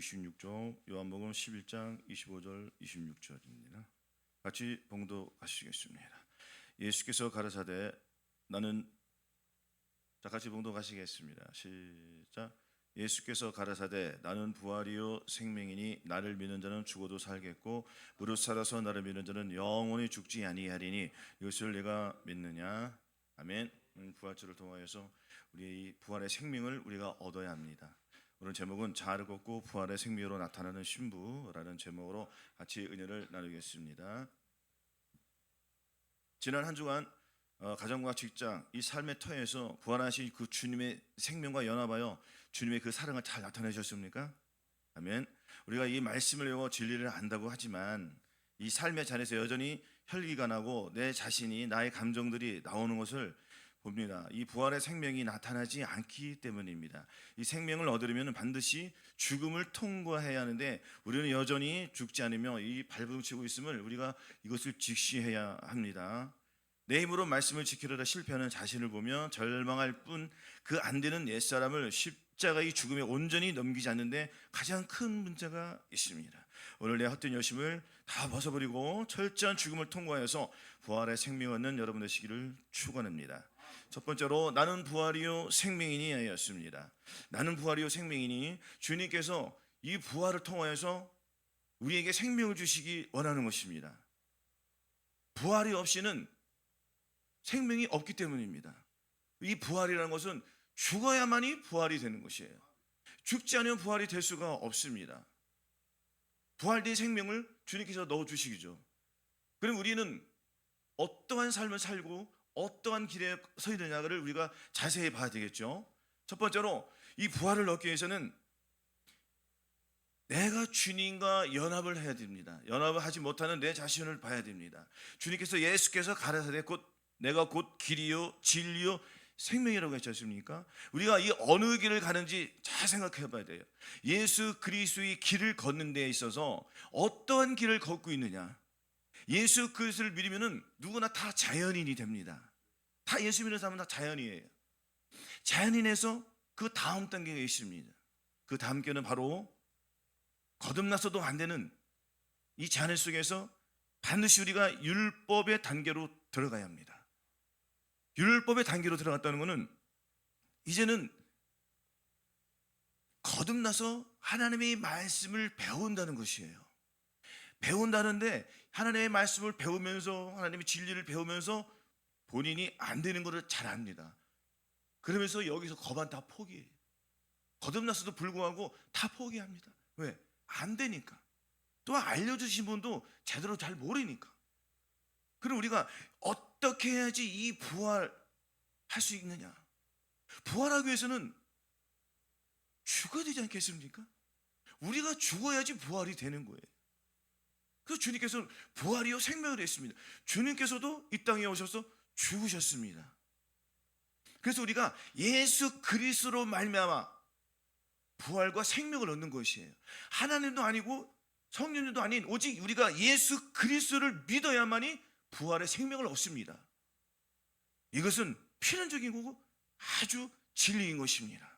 26조, 요한복음 11장 25절 26절입니다. 같이 봉독하시겠습니다. 예수께서 가라사대 나는 같이 봉독하시겠습니다. 시작. 예수께서 가라사대 나는 부활이요 생명이니 나를 믿는 자는 죽어도 살겠고 무릇 살아서 나를 믿는 자는 영원히 죽지 아니하리니 이것을 내가 믿느냐. 아멘. 부활절을 통하여서 우리의 부활의 생명을 우리가 얻어야 합니다. 오늘 제목은 잘 걷고 부활의 생명으로 나타나는 신부라는 제목으로 같이 은혜를 나누겠습니다. 지난 한 주간 가정과 직장, 이 삶의 터에서 부활하신 그 주님의 생명과 연합하여 주님의 그 사랑을 잘 나타내셨습니까? 아멘. 우리가 이 말씀을 외워 진리를 안다고 하지만 이 삶의 자리에서 여전히 혈기가 나고 내 자신이, 나의 감정들이 나오는 것을 봅니다. 이 부활의 생명이 나타나지 않기 때문입니다. 이 생명을 얻으려면 반드시 죽음을 통과해야 하는데 우리는 여전히 죽지 않으며 이 발버둥치고 있음을 우리가 이것을 직시해야 합니다. 내 힘으로 말씀을 지키려다 실패하는 자신을 보며 절망할 뿐 그 안 되는 옛사람을 십자가의 죽음에 온전히 넘기지 않는데 가장 큰 문제가 있습니다. 오늘 내 헛된 열심을 다 벗어버리고 철저한 죽음을 통과해서 부활의 생명 얻는 여러분 되시기를 축원합니다. 첫 번째로 나는 부활이요 생명이니 하였습니다. 나는 부활이요 생명이니, 주님께서 이 부활을 통하여서 우리에게 생명을 주시기 원하는 것입니다. 부활이 없이는 생명이 없기 때문입니다. 이 부활이라는 것은 죽어야만이 부활이 되는 것이에요. 죽지 않으면 부활이 될 수가 없습니다. 부활된 생명을 주님께서 넣어주시기죠. 그럼 우리는 어떠한 삶을 살고 어떠한 길에 서 있느냐를 우리가 자세히 봐야 되겠죠. 첫 번째로 이 부활을 얻기 위해서는 내가 주님과 연합을 해야 됩니다. 연합을 하지 못하는 내 자신을 봐야 됩니다. 주님께서 예수께서 가라사대 내가 곧 길이요 진리요 생명이라고 했지 않습니까? 우리가 이 어느 길을 가는지 잘 생각해 봐야 돼요. 예수 그리스도의 길을 걷는 데 있어서 어떠한 길을 걷고 있느냐. 예수 그리스도를 믿으면은 누구나 다 자연인이 됩니다. 다 예수 믿는 사람은 다 자연이에요. 자연인에서 그 다음 단계가 있습니다. 그 다음 단계는 바로 거듭나서도 안 되는 이 자연 속에서 반드시 우리가 율법의 단계로 들어가야 합니다. 율법의 단계로 들어갔다는 것은 이제는 거듭나서 하나님의 말씀을 배운다는 것이에요. 배운다는데 하나님의 말씀을 배우면서 하나님의 진리를 배우면서 본인이 안 되는 것을 잘 압니다. 그러면서 여기서 거반 다 포기해요. 거듭났어도 불구하고 다 포기합니다. 왜? 안 되니까. 또 알려주신 분도 제대로 잘 모르니까. 그럼 우리가 어떻게 해야지 이 부활할 수 있느냐? 부활하기 위해서는 죽어야 되지 않겠습니까? 우리가 죽어야지 부활이 되는 거예요. 그래서 주님께서는 부활이요 생명을 했습니다. 주님께서도 이 땅에 오셔서 죽으셨습니다. 그래서 우리가 예수 그리스도로 말미암아 부활과 생명을 얻는 것이에요. 하나님도 아니고 성령님도 아닌 오직 우리가 예수 그리스도를 믿어야만이 부활의 생명을 얻습니다. 이것은 필연적인 거고 아주 진리인 것입니다.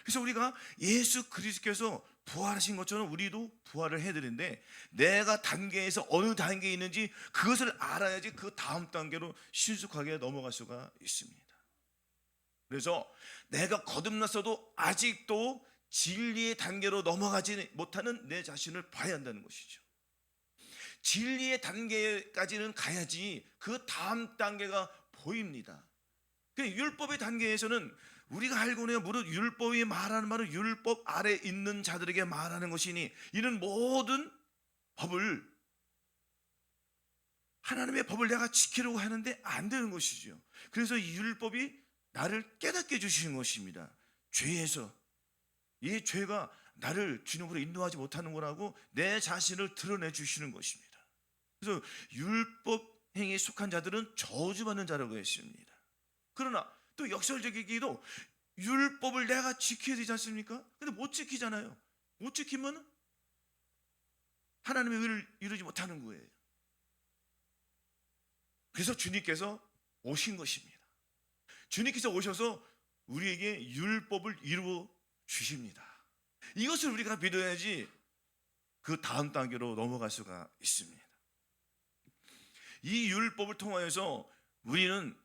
그래서 우리가 예수 그리스도께서 부활하신 것처럼 우리도 부활을 해야 되는데 내가 단계에서 어느 단계에 있는지 그것을 알아야지 그 다음 단계로 신속하게 넘어갈 수가 있습니다. 그래서 내가 거듭났어도 아직도 진리의 단계로 넘어가지 못하는 내 자신을 봐야 한다는 것이죠. 진리의 단계까지는 가야지 그 다음 단계가 보입니다. 율법의 단계에서는 우리가 알고는 무릇 율법이 말하는 말은 율법 아래 있는 자들에게 말하는 것이니 이는 모든 법을 하나님의 법을 내가 지키려고 하는데 안 되는 것이죠. 그래서 이 율법이 나를 깨닫게 해주시는 것입니다. 죄에서 이 죄가 나를 주님으로 인도하지 못하는 거라고 내 자신을 드러내 주시는 것입니다. 그래서 율법 행위에 속한 자들은 저주받는 자라고 했습니다. 그러나 또 역설적이기도 율법을 내가 지켜야 되지 않습니까? 근데 못 지키잖아요. 못 지키면 하나님의 의를 이루지 못하는 거예요. 그래서 주님께서 오신 것입니다. 주님께서 오셔서 우리에게 율법을 이루어 주십니다. 이것을 우리가 믿어야지 그 다음 단계로 넘어갈 수가 있습니다. 이 율법을 통하여서 우리는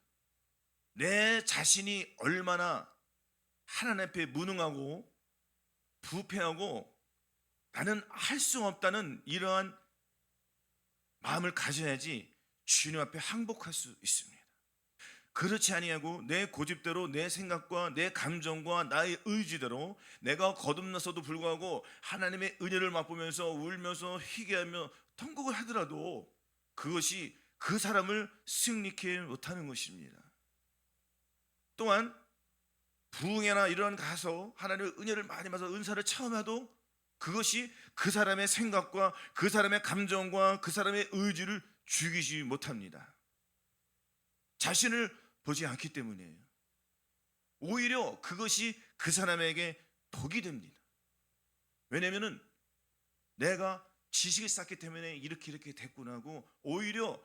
내 자신이 얼마나 하나님 앞에 무능하고 부패하고 나는 할 수 없다는 이러한 마음을 가져야지 주님 앞에 항복할 수 있습니다. 그렇지 아니하고 내 고집대로 내 생각과 내 감정과 나의 의지대로 내가 거듭났어도 불구하고 하나님의 은혜를 맛보면서 울면서 희귀하며 통곡을 하더라도 그것이 그 사람을 승리케 못하는 것입니다. 또한 부흥회나 이런 가서 하나님의 은혜를 많이 받아서 은사를 체험해도 그것이 그 사람의 생각과 그 사람의 감정과 그 사람의 의지를 죽이지 못합니다. 자신을 보지 않기 때문이에요. 오히려 그것이 그 사람에게 독이 됩니다. 왜냐하면 내가 지식을 쌓기 때문에 이렇게 됐구나 하고 오히려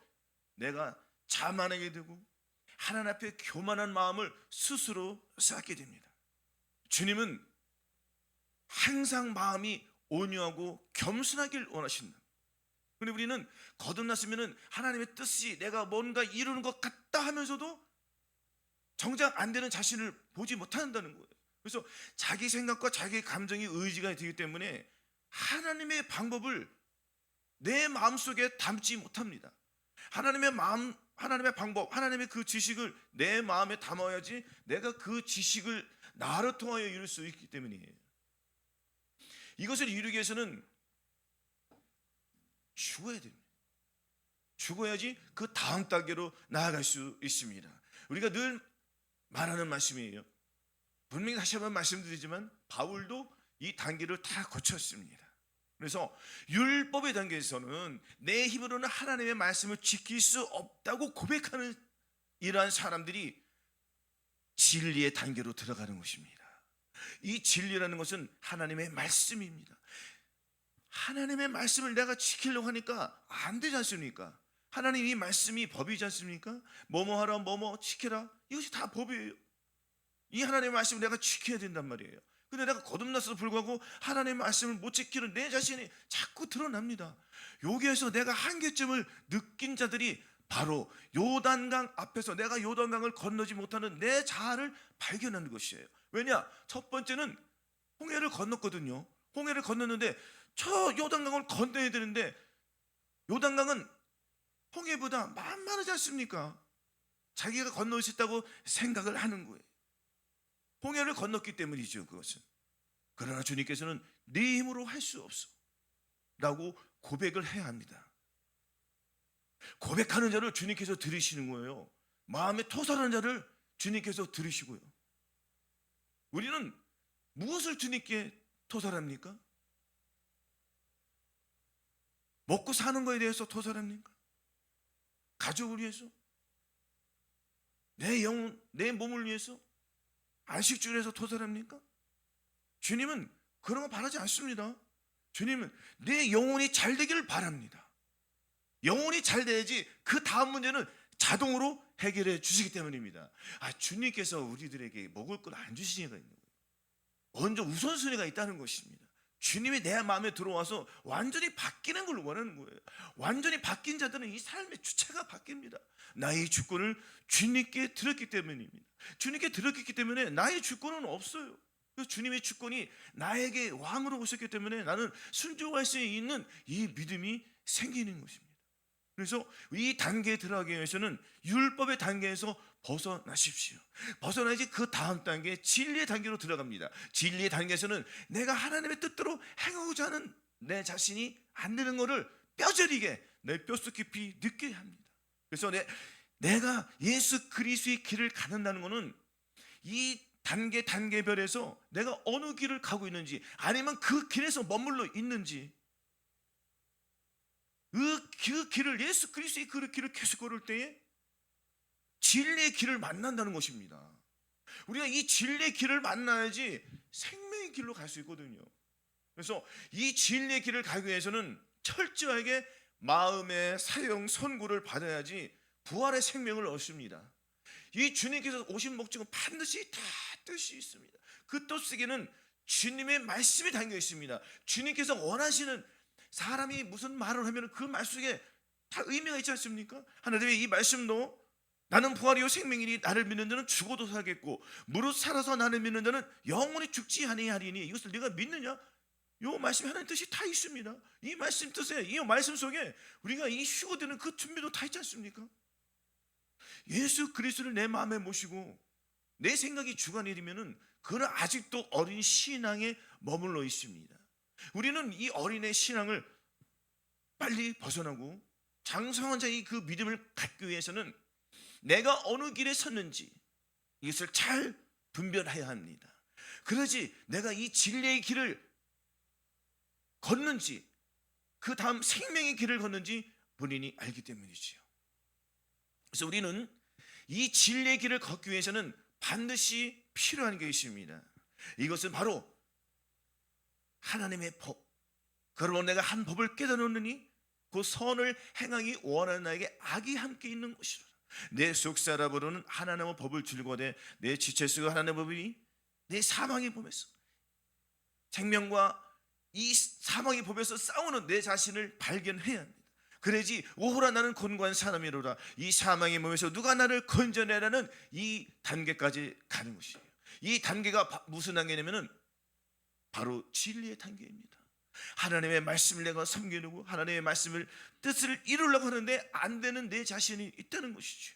내가 자만하게 되고 하나님 앞에 교만한 마음을 스스로 쌓게 됩니다. 주님은 항상 마음이 온유하고 겸손하길 원하신다. 그런데 우리는 거듭났으면 하나님의 뜻이 내가 뭔가 이루는 것 같다 하면서도 정작 안 되는 자신을 보지 못한다는 거예요. 그래서 자기 생각과 자기 감정이 의지가 되기 때문에 하나님의 방법을 내 마음속에 담지 못합니다. 하나님의 마음, 하나님의 방법, 하나님의 그 지식을 내 마음에 담아야지 내가 그 지식을 나를 통하여 이룰 수 있기 때문이에요. 이것을 이루기 위해서는 죽어야 됩니다. 죽어야지 그 다음 단계로 나아갈 수 있습니다. 우리가 늘 말하는 말씀이에요. 분명히 다시 한번 말씀드리지만 바울도 이 단계를 다 거쳤습니다. 그래서 율법의 단계에서는 내 힘으로는 하나님의 말씀을 지킬 수 없다고 고백하는 이러한 사람들이 진리의 단계로 들어가는 것입니다. 이 진리라는 것은 하나님의 말씀입니다. 하나님의 말씀을 내가 지키려고 하니까 안 되지 않습니까? 하나님 이 말씀이 법이지 않습니까? 뭐뭐 하라 뭐뭐 지켜라 이것이 다 법이에요. 이 하나님의 말씀을 내가 지켜야 된단 말이에요. 근데 내가 거듭났어도 불구하고 하나님의 말씀을 못 지키는 내 자신이 자꾸 드러납니다. 여기에서 내가 한계점을 느낀 자들이 바로 요단강 앞에서 내가 요단강을 건너지 못하는 내 자아를 발견하는 것이에요. 왜냐? 첫 번째는 홍해를 건넜거든요. 홍해를 건넜는데 저 요단강을 건너야 되는데 요단강은 홍해보다 만만하지 않습니까? 자기가 건널 수 있다고 생각을 하는 거예요. 홍해를 건넜기 때문이죠. 그것은. 그러나 주님께서는 네 힘으로 할 수 없어 라고 고백을 해야 합니다. 고백하는 자를 주님께서 들으시는 거예요. 마음에 토설하는 자를 주님께서 들으시고요. 우리는 무엇을 주님께 토설합니까? 먹고 사는 거에 대해서 토설합니까? 가족을 위해서? 내 영혼, 내 몸을 위해서? 안식주를 해서 토설합니까? 주님은 그런 거 바라지 않습니다. 주님은 내 영혼이 잘 되기를 바랍니다. 영혼이 잘 돼야지 그 다음 문제는 자동으로 해결해 주시기 때문입니다. 주님께서 우리들에게 먹을 걸 안 주시니까 있는 거예요. 먼저 우선순위가 있다는 것입니다. 주님이 내 마음에 들어와서 완전히 바뀌는 걸 원하는 거예요. 완전히 바뀐 자들은 이 삶의 주체가 바뀝니다. 나의 주권을 주님께 드렸기 때문입니다. 주님께 드렸기 때문에 나의 주권은 없어요. 그래서 주님의 주권이 나에게 왕으로 오셨기 때문에 나는 순종할 수 있는 이 믿음이 생기는 것입니다. 그래서 이 단계에 들어가기 위해서는 율법의 단계에서 벗어나십시오. 벗어나야지 그 다음 단계 진리의 단계로 들어갑니다. 진리의 단계에서는 내가 하나님의 뜻대로 행하고자 하는 내 자신이 안 되는 것을 뼈저리게 내 뼛속 깊이 느껴야 합니다. 그래서 내가 예수 그리스도의 길을 가는다는 것은 이 단계별에서 내가 어느 길을 가고 있는지 아니면 그 길에서 머물러 있는지 그 길을 예수 그리스도의 그 길을 계속 걸을 때에 진리의 길을 만난다는 것입니다. 우리가 이 진리의 길을 만나야지 생명의 길로 갈 수 있거든요. 그래서 이 진리의 길을 가기 위해서는 철저하게 마음의 사형 선고를 받아야지 부활의 생명을 얻습니다. 이 주님께서 오신 목적은 반드시 다 뜻이 있습니다. 그 뜻 속에는 주님의 말씀이 담겨 있습니다. 주님께서 원하시는, 사람이 무슨 말을 하면 그 말 속에 다 의미가 있지 않습니까? 하나님의 이 말씀도 나는 부활이요 생명이니 나를 믿는 자는 죽어도 살겠고 무릇 살아서 나를 믿는 자는 영원히 죽지 아니하리니, 이것을 네가 믿느냐? 이 말씀에 하나님 뜻이 다 있습니다. 이 말씀 뜻에, 이 말씀 속에 우리가 이 휴거되는 그 준비도 다 있지 않습니까? 예수 그리스도를 내 마음에 모시고 내 생각이 주관이라면은 그는 아직도 어린 신앙에 머물러 있습니다. 우리는 이 어린의 신앙을 빨리 벗어나고 장성한 자의 그 믿음을 갖기 위해서는 내가 어느 길에 섰는지 이것을 잘 분별해야 합니다. 그러지 내가 이 진리의 길을 걷는지 그 다음 생명의 길을 걷는지 본인이 알기 때문이지요. 그래서 우리는 이 진리의 길을 걷기 위해서는 반드시 필요한 게 있습니다. 이것은 바로 하나님의 법. 그러므로 내가 한 법을 깨달았느니 그 선을 행하기 원하는 나에게 악이 함께 있는 것이라. 내 속사람으로는 하나님의 법을 즐거워하되 내 지체수가 하나님의 법이니 내 사망의 법에서, 생명과 이 사망의 법에서 싸우는 내 자신을 발견해야 합니다. 그래야지 오호라 나는 곤고한 사람이로라, 이 사망의 몸에서 누가 나를 건져내라는 이 단계까지 가는 것이에요. 이 단계가 무슨 단계냐면은 바로 진리의 단계입니다. 하나님의 말씀을 내가 섬기려고 하나님의 말씀을 뜻을 이루려고 하는데 안 되는 내 자신이 있다는 것이죠.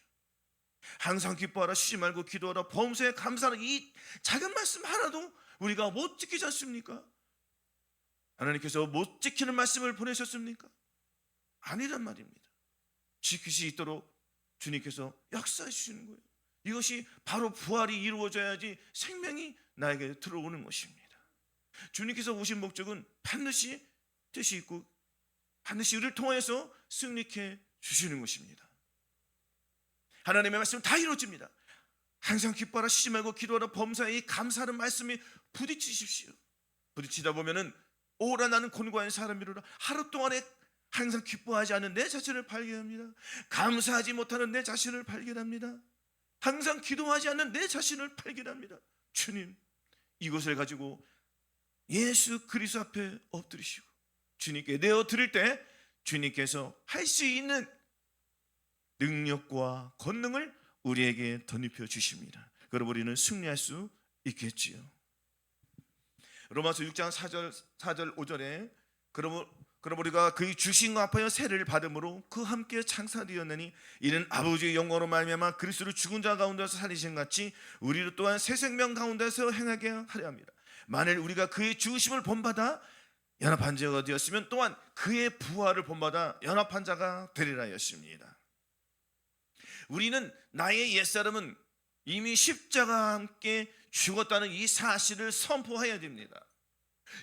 항상 기뻐하라, 쉬지 말고 기도하라, 범사에 감사하라, 이 작은 말씀 하나도 우리가 못 지키지 않습니까? 하나님께서 못 지키는 말씀을 보내셨습니까? 아니란 말입니다. 지킬 수 있도록 주님께서 역사해 주시는 거예요. 이것이 바로 부활이 이루어져야지 생명이 나에게 들어오는 것입니다. 주님께서 오신 목적은 반드시 뜻이 있고 반드시 우리를 통해서 승리케 주시는 것입니다. 하나님의 말씀은 다 이루어집니다. 항상 기뻐하라, 쉬지 말고 기도하라, 범사에 감사하는 말씀에 부딪히십시오. 부딪히다 보면은 오라 나는 곤고한 사람이로라, 하루 동안에 항상 기뻐하지 않는 내 자신을 발견합니다. 감사하지 못하는 내 자신을 발견합니다. 항상 기도하지 않는 내 자신을 발견합니다. 주님, 이것을 가지고 예수 그리스도 앞에 엎드리시고 주님께 내어 드릴 때 주님께서 할 수 있는 능력과 권능을 우리에게 덧입혀 주십니다. 그럼 우리는 승리할 수 있겠지요. 로마서 6장 4절 5절에 그럼 우리가 그의 주신 것 앞하여 세례를 받음으로 그 함께 창사되었느니 이는 아버지의 영광으로 말미암아 그리스도를 죽은 자 가운데서 살리신 같이 우리를 또한 새 생명 가운데서 행하게 하려 합니다. 만일 우리가 그의 죽으심을 본받아 연합한 자가 되었으면 또한 그의 부활을 본받아 연합한 자가 되리라 하였습니다. 우리는 나의 옛사람은 이미 십자가와 함께 죽었다는 이 사실을 선포해야 됩니다.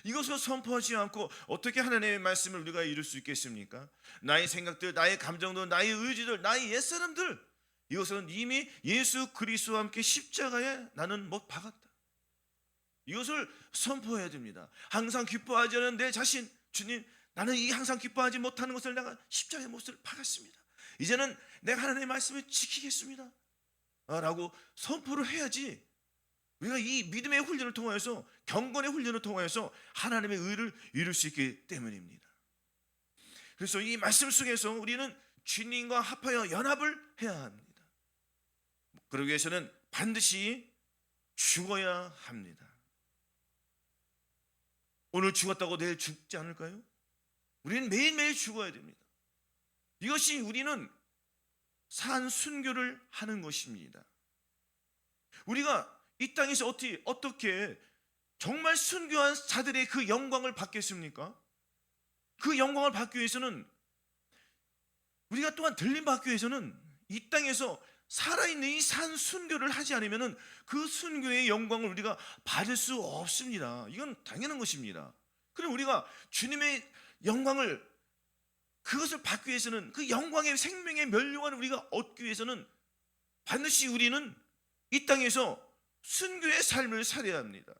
이것을 선포하지 않고 어떻게 하나님의 말씀을 우리가 이룰 수 있겠습니까? 나의 생각들, 나의 감정들, 나의 의지들, 나의 옛사람들, 이것은 이미 예수 그리스도와 함께 십자가에 나는 못 박았다. 이것을 선포해야 됩니다. 항상 기뻐하지 않는 내 자신, 주님, 나는 이 항상 기뻐하지 못하는 것을 내가 십자가의 못을 박았습니다. 이제는 내가 하나님의 말씀을 지키겠습니다 라고 선포를 해야지 우리가 이 믿음의 훈련을 통하여서, 경건의 훈련을 통하여서 하나님의 의를 이룰 수 있기 때문입니다. 그래서 이 말씀 속에서 우리는 주님과 합하여 연합을 해야 합니다. 그러기 위해서는 반드시 죽어야 합니다. 오늘 죽었다고 내일 죽지 않을까요? 우리는 매일매일 죽어야 됩니다. 이것이 우리는 산 순교를 하는 것입니다. 우리가 이 땅에서 어떻게 정말 순교한 자들의 그 영광을 받겠습니까? 그 영광을 받기 위해서는, 우리가 또한 들림 받기 위해서는 이 땅에서 살아있는 이 산 순교를 하지 않으면 그 순교의 영광을 우리가 받을 수 없습니다. 이건 당연한 것입니다. 그럼 우리가 주님의 영광을, 그것을 받기 위해서는, 그 영광의 생명의 멸류관을 우리가 얻기 위해서는 반드시 우리는 이 땅에서 순교의 삶을 살아야 합니다.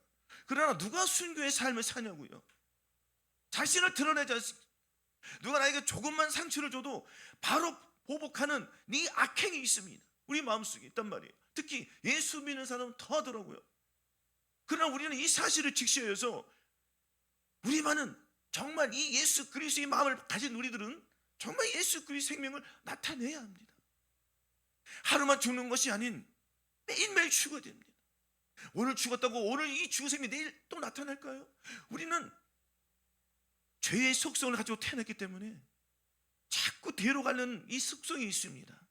그러나 누가 순교의 삶을 사냐고요? 자신을 드러내지 않습니다. 누가 나에게 조금만 상처를 줘도 바로 보복하는 네 악행이 있습니다. 우리 마음속에 있단 말이에요. 특히 예수 믿는 사람은 더 하더라고요. 그러나 우리는 이 사실을 직시해서 우리만은 정말 이 예수 그리스도의 마음을 가진 우리들은 정말 예수 그리스도의 생명을 나타내야 합니다. 하루만 죽는 것이 아닌 매일매일 죽어야 됩니다. 오늘 죽었다고 오늘 이 죽으심이 내일 또 나타날까요? 우리는 죄의 속성을 가지고 태어났기 때문에 자꾸 뒤로 가는 이 속성이 있습니다.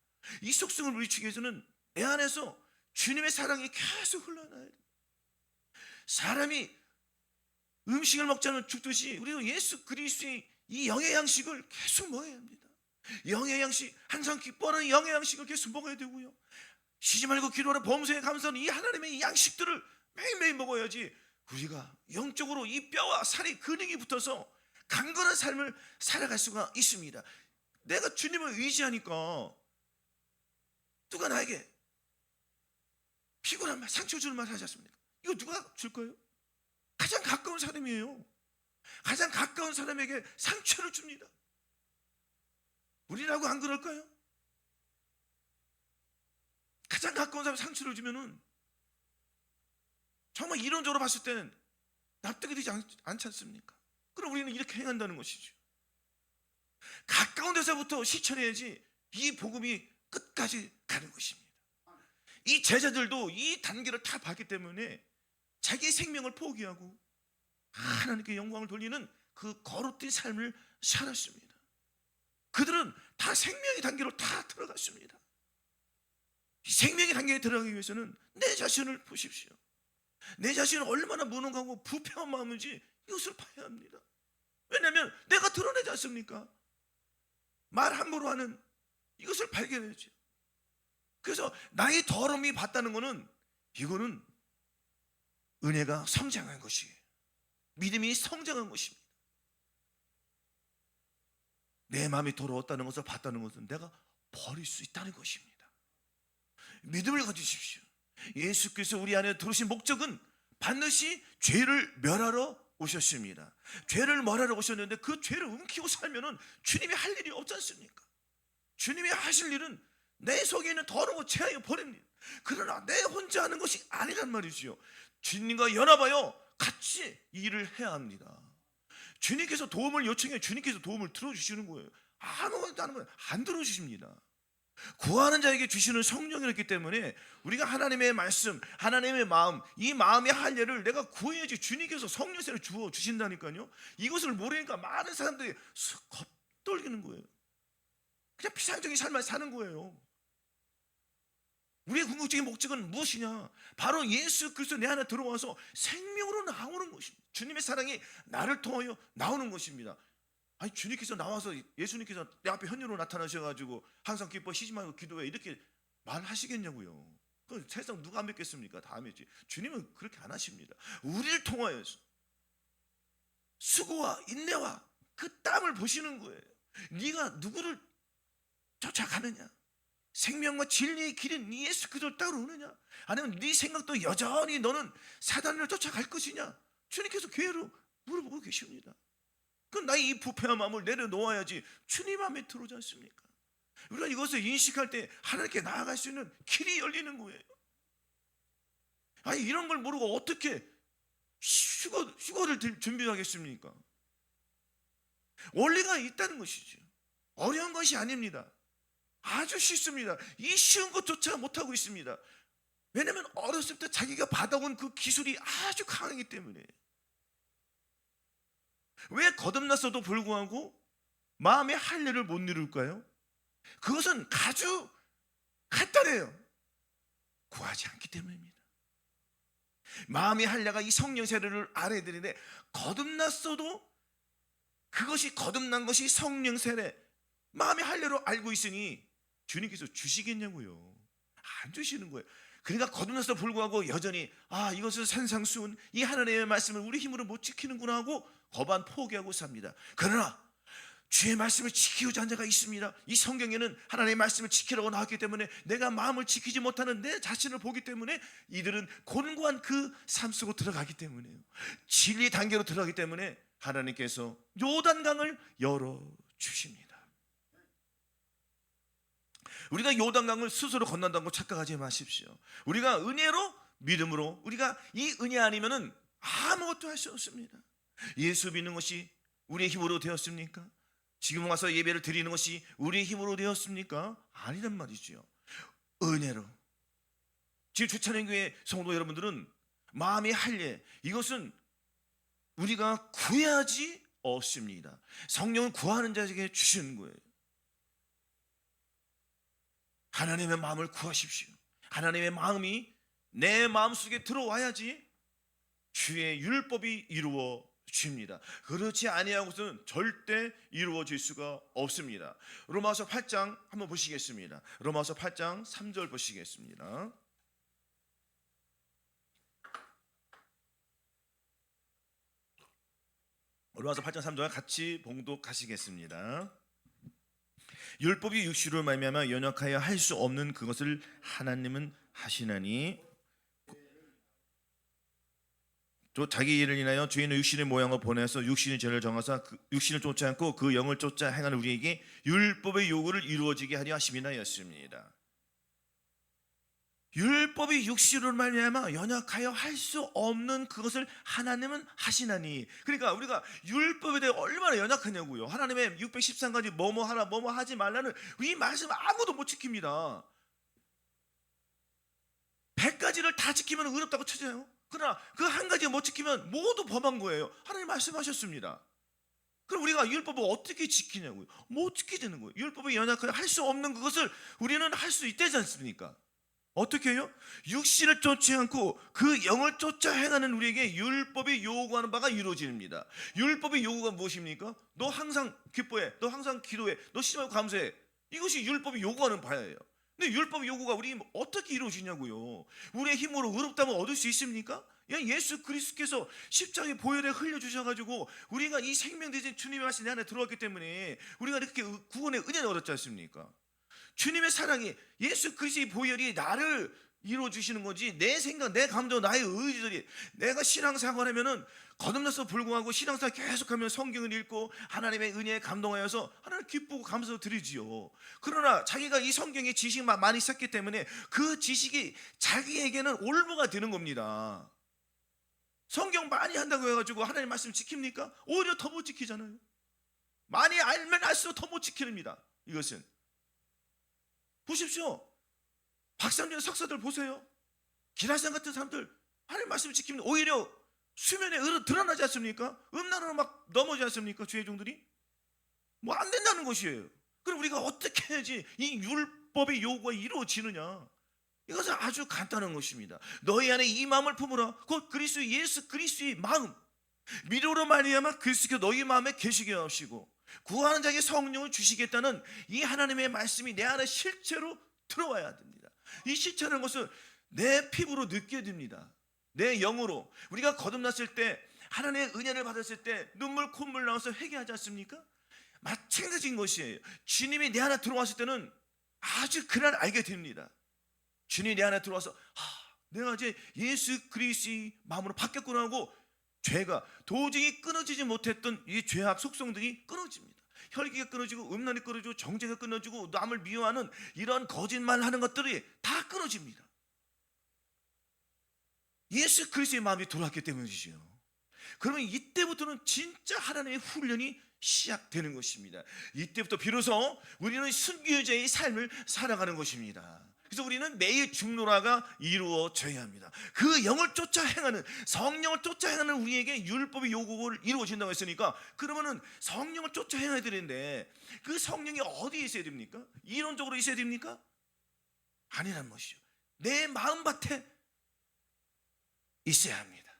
이 속성을 물리치기 위해서는 내 안에서 주님의 사랑이 계속 흘러나야 돼요. 사람이 음식을 먹자면 죽듯이 우리도 예수 그리스도의 이 영의 양식을 계속 먹어야 합니다. 영의 양식, 항상 기뻐하는 영의 양식을 계속 먹어야 되고요. 쉬지 말고 기도하는 범사에 감사하는 이 하나님의 이 양식들을 매일매일 먹어야지 우리가 영적으로 이 뼈와 살이 근육이 붙어서 강건한 삶을 살아갈 수가 있습니다. 내가 주님을 의지하니까 누가 나에게 피곤한 말, 상처 주는 말 하지 않습니까? 이거 누가 줄 거예요? 가장 가까운 사람이에요. 가장 가까운 사람에게 상처를 줍니다. 우리라고 안 그럴까요? 가장 가까운 사람에 상처를 주면은 정말 이론적으로 봤을 때는 납득이 되지 않지 않습니까? 그럼 우리는 이렇게 행한다는 것이죠. 가까운 데서부터 실천해야지 이 복음이 끝까지 가는 것입니다. 이 제자들도 이 단계를 다 봤기 때문에 자기의 생명을 포기하고 하나님께 영광을 돌리는 그 거룩된 삶을 살았습니다. 그들은 다 생명의 단계로 다 들어갔습니다. 이 생명의 단계에 들어가기 위해서는 내 자신을 보십시오. 내 자신은 얼마나 무능하고 부패한 마음인지 이것을 봐야 합니다. 왜냐하면 내가 드러내지 않습니까? 말 함부로 하는 이것을 발견해야죠. 그래서 나의 더러움이 봤다는 것은 이거는 은혜가 성장한 것이에요. 믿음이 성장한 것입니다. 내 마음이 더러웠다는 것을 봤다는 것은 내가 버릴 수 있다는 것입니다. 믿음을 가지십시오. 예수께서 우리 안에 들어오신 목적은 반드시 죄를 멸하러 오셨습니다. 죄를 멸하러 오셨는데 그 죄를 움키고 살면은 주님이 할 일이 없지 않습니까? 주님이 하실 일은 내 속에 있는 더러운 죄악을 버립니다. 그러나 내 혼자 하는 것이 아니란 말이지요. 주님과 연합하여 같이 일을 해야 합니다. 주님께서 도움을 요청해 주님께서 도움을 들어주시는 거예요. 아무것도 안 하면 안 들어주십니다. 구하는 자에게 주시는 성령이었기 때문에 우리가 하나님의 말씀, 하나님의 마음, 이 마음의 할례를 내가 구해야지 주님께서 성령세를 주어 주신다니까요. 이것을 모르니까 많은 사람들이 겁떨기는 거예요. 그냥 피상적인 삶을 사는 거예요. 우리의 궁극적인 목적은 무엇이냐? 바로 예수 그리스도 내 안에 들어와서 생명으로 나오는 것입니다. 주님의 사랑이 나를 통하여 나오는 것입니다. 아니 주님께서 나와서 예수님께서 내 앞에 현유로 나타나셔가지고 항상 기뻐 쉬지 말고 기도해 이렇게 말하시겠냐고요. 그 세상 누가 안 믿겠습니까? 다 믿지. 주님은 그렇게 안 하십니다. 우리를 통하여서 수고와 인내와 그 땀을 보시는 거예요. 네가 누구를 쫓아가느냐? 생명과 진리의 길은 예수 그리스도를 따라오느냐? 아니면 네 생각도 여전히 너는 사단을 쫓아갈 것이냐? 주님께서 기회로 물어보고 계십니다. 그럼 나의 이 부패한 마음을 내려놓아야지 주님 마음에 들어오지 않습니까? 우리가 이것을 인식할 때 하나님께 나아갈 수 있는 길이 열리는 거예요. 아니 이런 걸 모르고 어떻게 휴거를 준비하겠습니까? 원리가 있다는 것이죠. 어려운 것이 아닙니다. 아주 쉽습니다. 이 쉬운 것조차 못하고 있습니다. 왜냐하면 어렸을 때 자기가 받아온 그 기술이 아주 강하기 때문에. 왜 거듭났어도 불구하고 마음의 할례를 못 이룰까요? 그것은 아주 간단해요. 구하지 않기 때문입니다. 마음의 할례가 이 성령 세례를 알아야 되는데 거듭났어도 그것이 거듭난 것이 성령 세례 마음의 할례로 알고 있으니 주님께서 주시겠냐고요. 안 주시는 거예요. 그러니까 거듭났어도 불구하고 여전히 이것은 산상수훈 이 하나님의 말씀을 우리 힘으로 못 지키는구나 하고 거반 포기하고 삽니다. 그러나 주의 말씀을 지키고자 하는 자가 있습니다. 이 성경에는 하나님의 말씀을 지키라고 나왔기 때문에 내가 마음을 지키지 못하는 내 자신을 보기 때문에 이들은 곤고한 그 삶 속으로 들어가기 때문에요. 진리 단계로 들어가기 때문에 하나님께서 요단강을 열어주십니다. 우리가 요단강을 스스로 건넌다고 착각하지 마십시오. 우리가 은혜로 믿음으로 우리가 이 은혜 아니면은 아무것도 할 수 없습니다. 예수 믿는 것이 우리의 힘으로 되었습니까? 지금 와서 예배를 드리는 것이 우리의 힘으로 되었습니까? 아니란 말이죠. 은혜로. 지금 주찬행교회 성도 여러분들은 마음의 할례, 이것은 우리가 구해야지 없습니다. 성령을 구하는 자에게 주시는 거예요. 하나님의 마음을 구하십시오. 하나님의 마음이 내 마음속에 들어와야지 주의 율법이 이루어집니다. 그렇지 아니하고서는 절대 이루어질 수가 없습니다. 로마서 8장 한번 보시겠습니다. 로마서 8장 3절 보시겠습니다. 로마서 8장 3절 같이 봉독하시겠습니다. 율법이 육신으로 말미암아 연약하여 할 수 없는 그것을 하나님은 하시나니 또 자기 일을 인하여 죄인의 육신의 모양을 보내서 육신의 죄를 정하사 그 육신을 쫓지 않고 그 영을 쫓아 행하는 우리에게 율법의 요구를 이루어지게 하려 하심이나였습니다. 율법이 육신으로 말미암아 연약하여 할 수 없는 그것을 하나님은 하시나니. 그러니까 우리가 율법에 대해 얼마나 연약하냐고요. 하나님의 613가지 뭐뭐 하라 뭐뭐 하지 말라는 이 말씀 아무도 못 지킵니다. 100가지를 다 지키면 의롭다고 쳐져요. 그러나 그 한 가지 못 지키면 모두 범한 거예요. 하나님 말씀하셨습니다. 그럼 우리가 율법을 어떻게 지키냐고요. 못 지키는 거예요. 율법이 연약하여 할 수 없는 그것을 우리는 할 수 있다지 않습니까? 어떻게 해요? 육신을 쫓지 않고 그 영을 쫓아 행하는 우리에게 율법이 요구하는 바가 이루어집니다. 율법의 요구가 무엇입니까? 너 항상 기뻐해, 너 항상 기도해, 너 심하고 감사해. 이것이 율법이 요구하는 바예요. 근데 율법의 요구가 우리 어떻게 이루어지냐고요. 우리의 힘으로 의롭다면 얻을 수 있습니까? 예수 그리스도께서 십자가의 보혈에 흘려주셔가지고 우리가 이 생명 대신 주님의 말씀 내 안에 들어왔기 때문에 우리가 이렇게 구원의 은혜를 얻었지 않습니까? 주님의 사랑이, 예수 그리스도의 보혈이 나를 이루어주시는 거지, 내 생각, 내 감정, 나의 의지들이, 내가 신앙생활하면은 거듭나서 불구하고 신앙생활 계속하면 성경을 읽고 하나님의 은혜에 감동하여서 하나님 기쁘고 감사를 드리지요. 그러나 자기가 이 성경의 지식만 많이 쌓기 때문에 그 지식이 자기에게는 올무가 되는 겁니다. 성경 많이 한다고 해가지고 하나님 말씀 지킵니까? 오히려 더 못 지키잖아요. 많이 알면 알수록 더 못 지킵니다. 이것은 보십시오. 박상준 석사들 보세요. 기라상 같은 사람들 하나님 말씀 지키면 오히려 수면에 드러나지 않습니까? 음란으로 막 넘어지지 않습니까? 주의 종들이 뭐 안 된다는 것이에요. 그럼 우리가 어떻게 해야지 이 율법의 요구가 이루어지느냐? 이것은 아주 간단한 것입니다. 너희 안에 이 마음을 품으라. 곧 그리스도 예수 그리스도의 마음, 믿음으로 말미암아 그리스도께서 너희 마음에 계시게 하시고 구하는 자에게 성령을 주시겠다는 이 하나님의 말씀이 내 안에 실제로 들어와야 됩니다. 이 실체라는 것은 내 피부로 느껴집니다. 내 영으로. 우리가 거듭났을 때, 하나님의 은혜를 받았을 때 눈물 콧물 나와서 회개하지 않습니까? 마찬가지인 것이에요. 주님이 내 안에 들어왔을 때는 아주 그날 알게 됩니다. 주님이 내 안에 들어와서 내가 이제 예수 그리스도의 마음으로 바뀌었구나 하고 죄가 도저히 끊어지지 못했던 이 죄악 속성들이 끊어집니다. 혈기가 끊어지고 음란이 끊어지고 정죄가 끊어지고 남을 미워하는 이런 거짓말하는 것들이 다 끊어집니다. 예수 그리스도의 마음이 돌아왔기 때문이죠. 그러면 이때부터는 진짜 하나님의 훈련이 시작되는 것입니다. 이때부터 비로소 우리는 순교자의 삶을 살아가는 것입니다. 그래서 우리는 매일 중노라가 이루어져야 합니다. 그 영을 쫓아 행하는, 성령을 쫓아 행하는 우리에게 율법의 요구를 이루어진다고 했으니까, 그러면은 성령을 쫓아 행해야 되는데 그 성령이 어디에 있어야 됩니까? 이론적으로 있어야 됩니까? 아니란 것이죠. 내 마음밭에 있어야 합니다.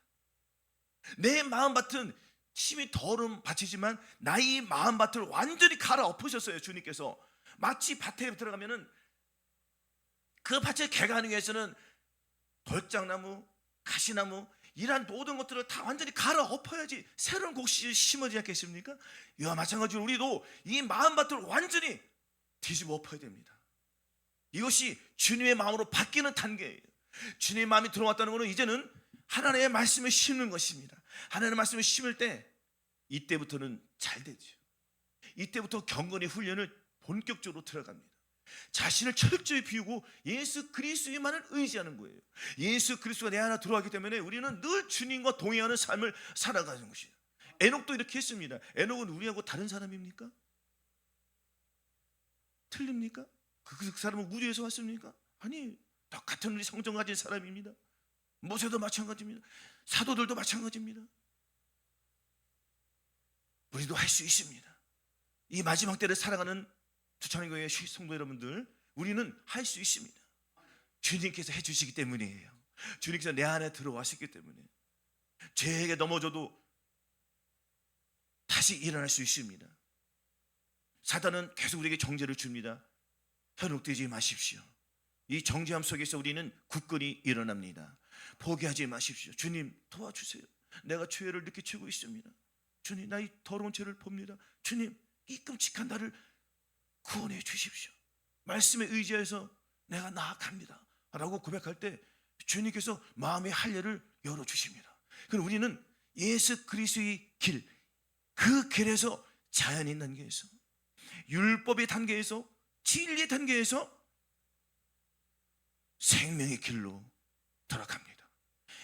내 마음밭은 심히 더러운 밭이지만 나의 마음밭을 완전히 갈아엎으셨어요. 주님께서 마치 밭에 들어가면은 그 밭에 개가하기 위해서는 돌짝나무, 가시나무 이런 모든 것들을 다 완전히 갈아엎어야지 새로운 곡식이 심어지지 않겠습니까? 이와 마찬가지로 우리도 이 마음밭을 완전히 뒤집어 엎어야 됩니다. 이것이 주님의 마음으로 바뀌는 단계예요. 주님의 마음이 들어왔다는 것은 이제는 하나님의 말씀을 심는 것입니다. 하나님의 말씀을 심을 때 이때부터는 잘 되죠. 이때부터 경건의 훈련을 본격적으로 들어갑니다. 자신을 철저히 비우고 예수 그리스도만을 의지하는 거예요. 예수 그리스도가 내 안에 들어왔기 때문에 우리는 늘 주님과 동행하는 삶을 살아가는 것이에요. 에녹도 이렇게 했습니다. 에녹은 우리하고 다른 사람입니까? 틀립니까? 그 사람은 우주에서 왔습니까? 아니, 똑같은 우리 성정 가진 사람입니다. 모세도 마찬가지입니다. 사도들도 마찬가지입니다. 우리도 할 수 있습니다. 이 마지막 때를 살아가는 두천교회 성도 여러분들, 우리는 할 수 있습니다. 주님께서 해주시기 때문이에요. 주님께서 내 안에 들어왔기 때문에 죄에게 넘어져도 다시 일어날 수 있습니다. 사단은 계속 우리에게 정죄를 줍니다. 현혹되지 마십시오. 이 정죄함 속에서 우리는 굳건히 일어납니다. 포기하지 마십시오. 주님 도와주세요. 내가 죄를 느끼고 있습니다. 주님, 나의 더러운 죄를 봅니다. 주님, 이 끔찍한 나를 구원해 주십시오. 말씀에 의지해서 내가 나아갑니다 라고 고백할 때 주님께서 마음의 할례를 열어주십니다. 그럼 우리는 예수 그리스도의 길, 그 길에서 자연의 단계에서, 율법의 단계에서, 진리의 단계에서 생명의 길로 들어갑니다.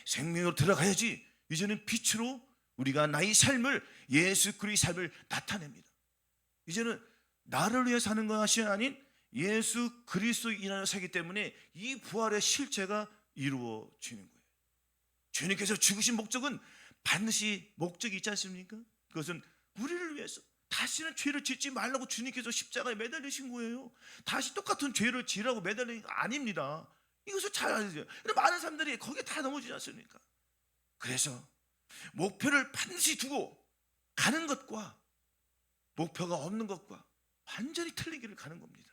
생명으로 들어가야지 이제는 빛으로 우리가 나의 삶을, 예수 그리스도의 삶을 나타냅니다. 이제는 나를 위해 사는 것이 아닌 예수 그리스도 인하여 살기 때문에 이 부활의 실체가 이루어지는 거예요. 주님께서 죽으신 목적은 반드시 목적이 있지 않습니까? 그것은 우리를 위해서 다시는 죄를 짓지 말라고 주님께서 십자가에 매달리신 거예요. 다시 똑같은 죄를 지으라고 매달리는 거 아닙니다. 이것을 잘 아세요. 많은 사람들이 거기에 다 넘어지지 않습니까? 그래서 목표를 반드시 두고 가는 것과 목표가 없는 것과 완전히 틀린 길을 가는 겁니다.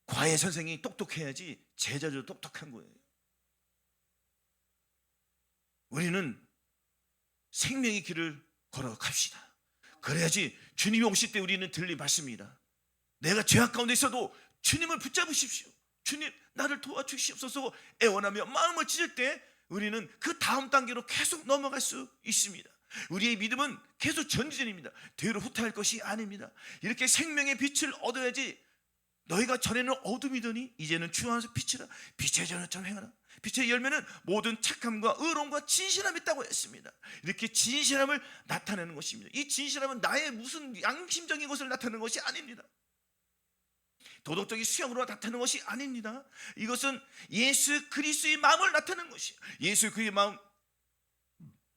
과외 선생이 똑똑해야지 제자도 똑똑한 거예요. 우리는 생명의 길을 걸어갑시다. 그래야지 주님이 오실 때 우리는 들림받습니다. 내가 죄악 가운데 있어도 주님을 붙잡으십시오. 주님, 나를 도와주시옵소서 애원하며 마음을 찢을 때 우리는 그 다음 단계로 계속 넘어갈 수 있습니다. 우리의 믿음은 계속 전진입니다. 뒤로 후퇴할 것이 아닙니다. 이렇게 생명의 빛을 얻어야지. 너희가 전에는 어둠이더니 이제는 주 안에서 빛이라. 빛의 전처럼 행하라. 빛의 열매는 모든 착함과 의로움과 진실함이 있다고 했습니다. 이렇게 진실함을 나타내는 것입니다. 이 진실함은 나의 무슨 양심적인 것을 나타내는 것이 아닙니다. 도덕적인 수양으로 나타내는 것이 아닙니다. 이것은 예수 그리스도의 마음을 나타내는 것이에요. 예수 그리스도의 마음,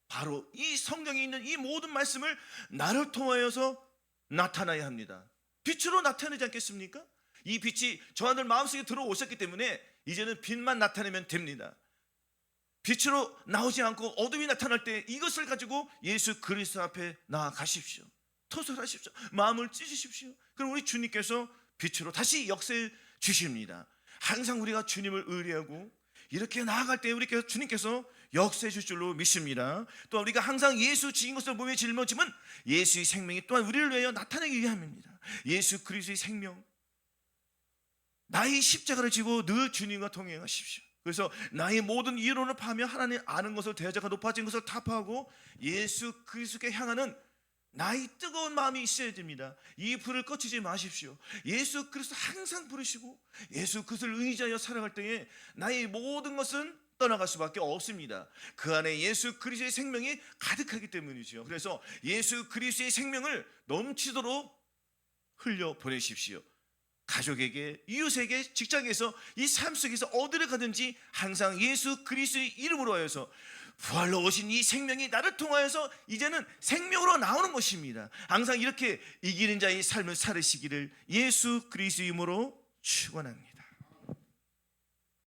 바로 이 성경에 있는 이 모든 말씀을 나를 통하여서 나타나야 합니다. 빛으로 나타내지 않겠습니까? 이 빛이 저하들 마음속에 들어오셨기 때문에 이제는 빛만 나타내면 됩니다. 빛으로 나오지 않고 어둠이 나타날 때 이것을 가지고 예수 그리스도 앞에 나아가십시오. 토설하십시오. 마음을 찢으십시오. 그럼 우리 주님께서 빛으로 다시 역사해 주십니다. 항상 우리가 주님을 의뢰하고 이렇게 나아갈 때 우리께서 주님께서 역사해 줄 줄로 믿습니다. 또 우리가 항상 예수 지은 것을 몸에 짊어지면 예수의 생명이 또한 우리를 위하여 나타내기 위함입니다. 예수 그리스도의 생명, 나의 십자가를 지고 늘 주님과 동행하십시오. 그래서 나의 모든 이론을 파하며 하나님 아는 것을 대자가 높아진 것을 타파하고 예수 그리스도께 향하는 나의 뜨거운 마음이 있어야 됩니다. 이 불을 꺼치지 마십시오. 예수 그리스도 항상 부르시고 예수 그리스도를 의지하여 살아갈 때에 나의 모든 것은 떠나갈 수밖에 없습니다. 그 안에 예수 그리스도의 생명이 가득하기 때문이죠. 그래서 예수 그리스도의 생명을 넘치도록 흘려 보내십시오. 가족에게, 이웃에게, 직장에서, 이 삶 속에서 어디를 가든지 항상 예수 그리스도의 이름으로 하여서 부활로 오신 이 생명이 나를 통하여서 이제는 생명으로 나오는 것입니다. 항상 이렇게 이기는 자의 삶을 살으시기를 예수 그리스도의 이름으로 축원합니다.